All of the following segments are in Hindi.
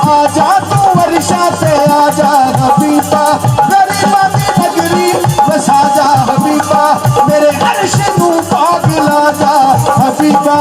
आजा तू वर्षा से आजा हबीबा, गरीबा दी नगरी बसा जा हबीबा, मेरे अर्श नू पाग ला जा हबीबा।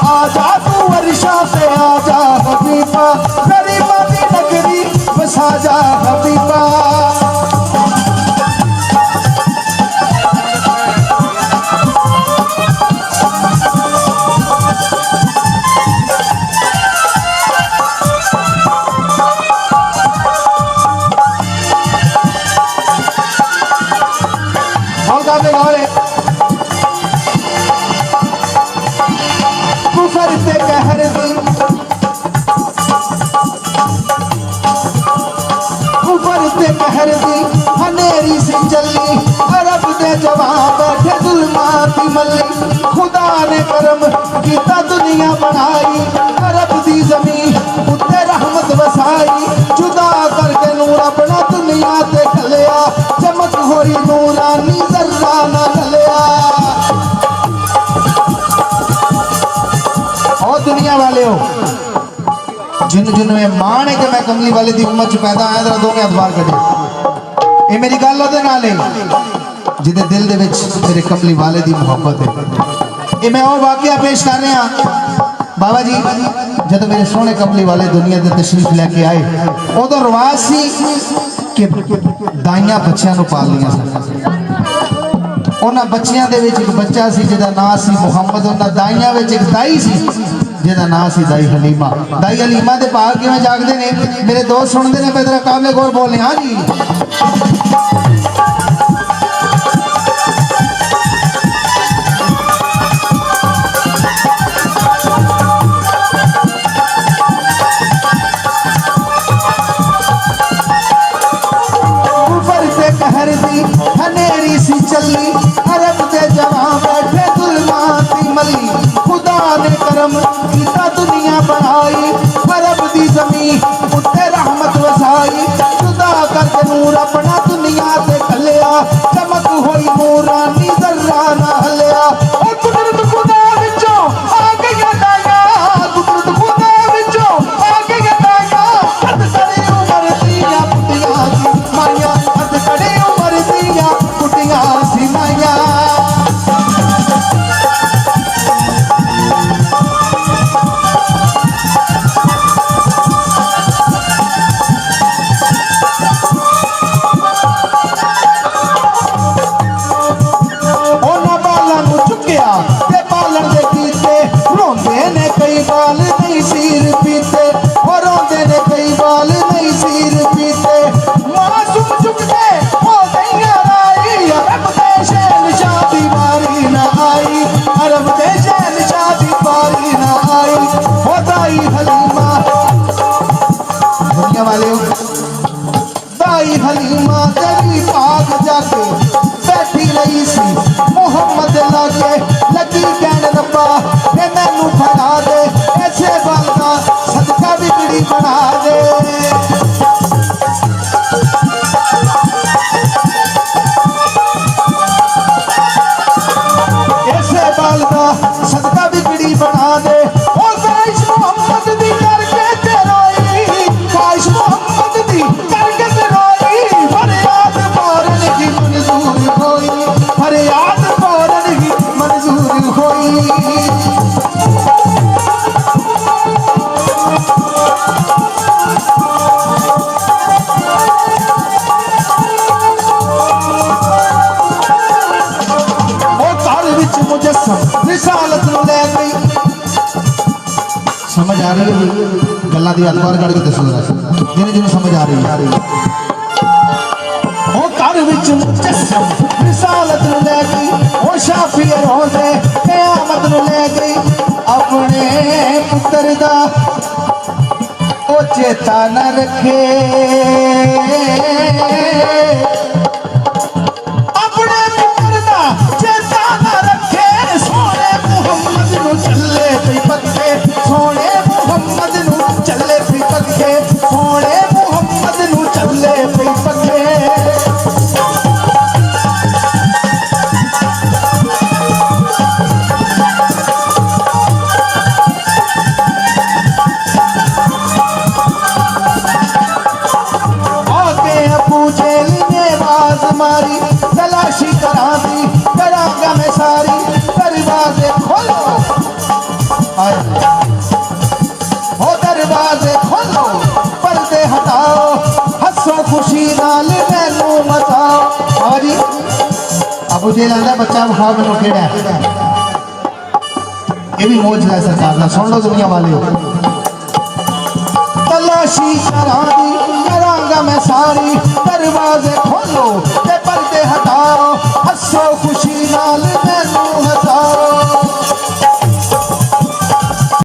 आजा तू वर्षा से आजा हबीबा, गरीबा दी नगरी बसा जा हबीबा। कहर दी ऊपर ते कहर दी हनेरी सी चली, अरब दे जवान बैठे जुल्माती मल्ली, खुदा ने करम कीता दुनिया बनाई, अरब दी जमीन उत्ते रहमत वसाई, जुदा करके नूर अपना दुनिया ते खलिया, चमक होई नूरानी जर्रा ना खलिया। दुनिया वाले हो जिन जिन में मान है कि मैं कमली वाले दी उम्मत च पैदा आया, जरा दोने अखबार कटे। ये मेरी गल ओदे नाल है जिदे दिल दे विच मेरे कमली वाले दी मोहब्बत है। ये मैं वो वाकया पेश कर रहा बाबा जी, जब मेरे सोने कमली वाले दुनिया दे तशरीफ लेके आए, उदों रिवाज सी कि दाइयां बच्चियां नूं पाल लियां सन। उन्हां बच्चियां दे विच एक बच्चा सी जिहदा नाम सी मुहम्मद, उन्हां दाइयां विच एक दाई सी जिहदा नाम सी दाई हलीमा। दाई हलीमा दे भाग किवें जागदे ने मेरे दोस्त सुनदे ने, मैं जरा काबले गौर बोलने। हाँ जी, ऊपर से कहर दी हनेरी सी चली, अरब दे जवान बैठे जुल्माती मली, खुदा ने करम कीता दुनिया बनाई, अरब दी जमीन उत्ते रहमत वसाई, जुदा करके नूर अपना दुनिया ते खलिया, चमक होई नूरानी जर्रा ना हलिया। ओ कुदरत खुदा विचों आ गईयां दाइयां, कुदरत खुदा विचों आ गईयां दाइयां, अद कड़ी उमर दियां पुटियां सी माइयां, अद कड़ी उमर दियां पुटियां सी माइयां। बाल नहीं सिर पीते और रोंदे ने कई बाल नहीं सिर पीते, मासूम चुकते हो गईयां राई, अरब दे शहंशाह दी बारी ना आई, अरब दे शहंशाह दी बारी ना आई। हो दाई हलीमा, दुनिया वाले हो, दाई हलीमा तेरी पाक जाके बैठी रही सी मुहम्मद लागे, लगी कहन रब्बा के मैनू फड़ा दे, ऐसे बालदा सदका बिगड़ी बना दे। ऐसे बालदा सदका बिगड़ी बना दे। और ख्वाहिश मोहम्मद दी करके ते रोई, ख्वाहिश मोहम्मद दी मुजस्सम रिसालत नु ले गई। समझ आ रही है गल्ला दी अखबार कट के दसो जिन्हें जिन्हें समझ आ रही है। ओ घर विच मुजस्सम रिसालत नु ले गई, ओ शाफी रोज़े क़यामत नु ले गई। अपने पुत्र दा ओ चेता न रखे, अपने पुत्र दा चेता न रखे। सोने मुहम्मद नु चले पई पक्के, सोने मुहम्मद नु चले पई पक्के, सोने मुहम्मद नु चले पई पक्के। मारी तलाशी करा दी, करांगा मैं सारी, दरवाजे खोलो हो, दरवाजे खोलो, पर्दे हटाओ, हंसो खुशी नाल मैनू मचाओ। हाँ जी अबू जेल आंदा बच्चा विखा मैनू केड़ा है, ये भी मौज है सरकार का, सुन लो दुनिया वाले। तलाशी करा दी, करांगा मैं सारी, दरवाजे खोलो।